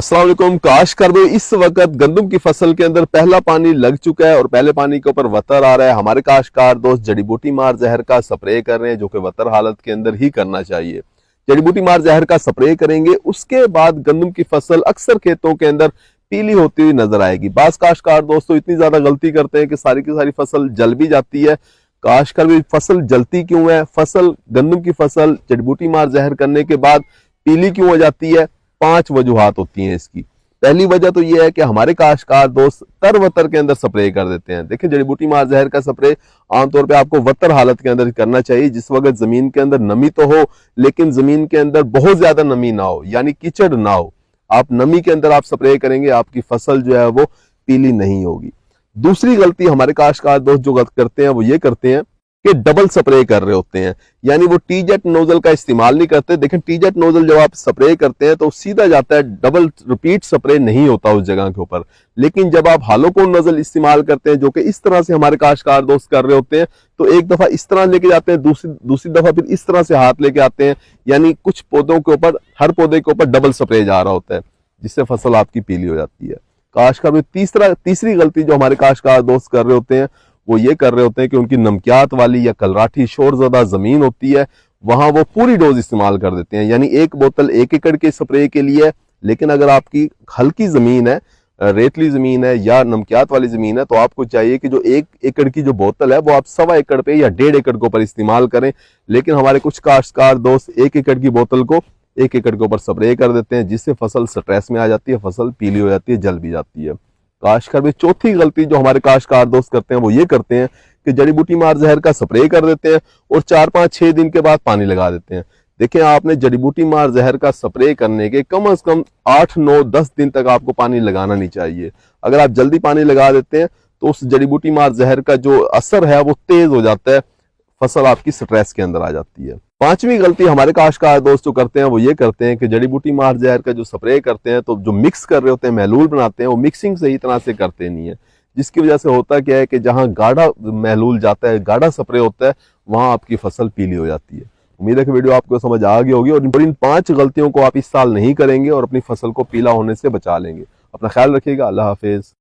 अस्सलाम वालेकुम। काश्तकार भाई, इस वक्त गंदम की फसल के अंदर पहला पानी लग चुका है और पहले पानी के ऊपर वतर आ रहा है। हमारे काश्तकार दोस्त जड़ी बूटी मार जहर का स्प्रे कर रहे हैं, जो कि वतर हालत के अंदर ही करना चाहिए। जड़ी बूटी मार जहर का स्प्रे करेंगे, उसके बाद गंदम की फसल अक्सर खेतों के अंदर पीली होती हुई नजर आएगी। बास काश्तकार दोस्तों इतनी ज्यादा गलती करते हैं कि सारी की सारी फसल जल भी जाती है। काश्तकार भाई, फसल जलती क्यों है? फसल गंदम की फसल जड़ी बूटी मार जहर करने के बाद पीली क्यों हो जाती है? 5 वजूहात होती हैं इसकी। पहली वजह तो यह है कि हमारे काश्तकार दोस्त तर वतर के अंदर स्प्रे कर देते हैं। देखिए, जड़ी बूटी मार जहर का स्प्रे आमतौर पे आपको वतर हालत के अंदर करना चाहिए, जिस वक्त जमीन के अंदर नमी तो हो लेकिन जमीन के अंदर बहुत ज्यादा नमी ना हो, यानी कीचड़ ना हो। आप नमी के अंदर आप स्प्रे करेंगे, आपकी फसल जो है वो पीली नहीं होगी। दूसरी गलती हमारे काश्तकार दोस्त जो करते हैं वो ये करते हैं कि डबल स्प्रे कर रहे होते हैं, यानी वो टी-जेट नोजल का इस्तेमाल नहीं करते। देखें, टी-जेट नोजल जब आप स्प्रे करते हैं तो सीधा जाता है, डबल रिपीट स्प्रे नहीं होता उस जगह के ऊपर। लेकिन जब आप हालोकोन नोजल इस्तेमाल करते हैं, जो कि इस तरह से हमारे काश्तकार दोस्त कर रहे होते हैं, तो एक दफा इस तरह लेके जाते हैं, दूसरी दफा फिर इस तरह से हाथ लेके आते हैं, यानी कुछ पौधों के ऊपर, हर पौधे के ऊपर डबल स्प्रे जा रहा होता है, जिससे फसल आपकी पीली हो जाती है। काश्तकार में तीसरी गलती जो हमारे काश्तकार दोस्त कर रहे होते हैं वो ये कर रहे होते हैं कि उनकी नमकियात वाली या कलराठी शोरज़दा जमीन होती है, वहां वो पूरी डोज इस्तेमाल कर देते हैं, यानी एक बोतल 1 एकड़ के स्प्रे के लिए। लेकिन अगर आपकी हल्की जमीन है, रेतली जमीन है या नमकियात वाली जमीन है, तो आपको चाहिए कि जो 1 एकड़ की जो बोतल है वो आप 1.25 एकड़ पे या 1.5 एकड़ के ऊपर इस्तेमाल करें। लेकिन हमारे कुछ काश्तकार दोस्त 1 एकड़ की बोतल को 1 एकड़ के ऊपर स्प्रे कर देते हैं, जिससे फसल स्ट्रेस में आ जाती है, फसल पीली हो जाती है, जल भी जाती है। काश्तकार में चौथी गलती जो हमारे काश्तकार दोस्त करते हैं वो ये करते हैं कि जड़ी बूटी मार जहर का स्प्रे कर देते हैं और 4-5-6 दिन के बाद पानी लगा देते हैं। देखिए, आपने जड़ी बूटी मार जहर का स्प्रे करने के कम से कम 8-9-10 दिन तक आपको पानी लगाना नहीं चाहिए। अगर आप जल्दी पानी लगा देते हैं तो उस जड़ी बूटी मार जहर का जो असर है वो तेज हो जाता है, फसल आपकी स्ट्रेस के अंदर आ जाती है। पांचवी गलती हमारे काश्तकार दोस्त जो करते हैं वो ये करते हैं कि जड़ी बूटी मार जहर का जो स्प्रे करते हैं तो जो मिक्स कर रहे होते हैं, महलूल बनाते हैं, वो मिक्सिंग सही तरह से करते नहीं है, जिसकी वजह से होता क्या है कि जहां गाढ़ा महलूल जाता है, गाढ़ा स्प्रे होता है, वहां आपकी फसल पीली हो जाती है। उम्मीद है कि वीडियो आपको समझ आ गई होगी और इन 5 गलतियों को आप इस साल नहीं करेंगे और अपनी फसल को पीला होने से बचा लेंगे। अपना ख्याल रखिएगा। अल्लाह हाफिज।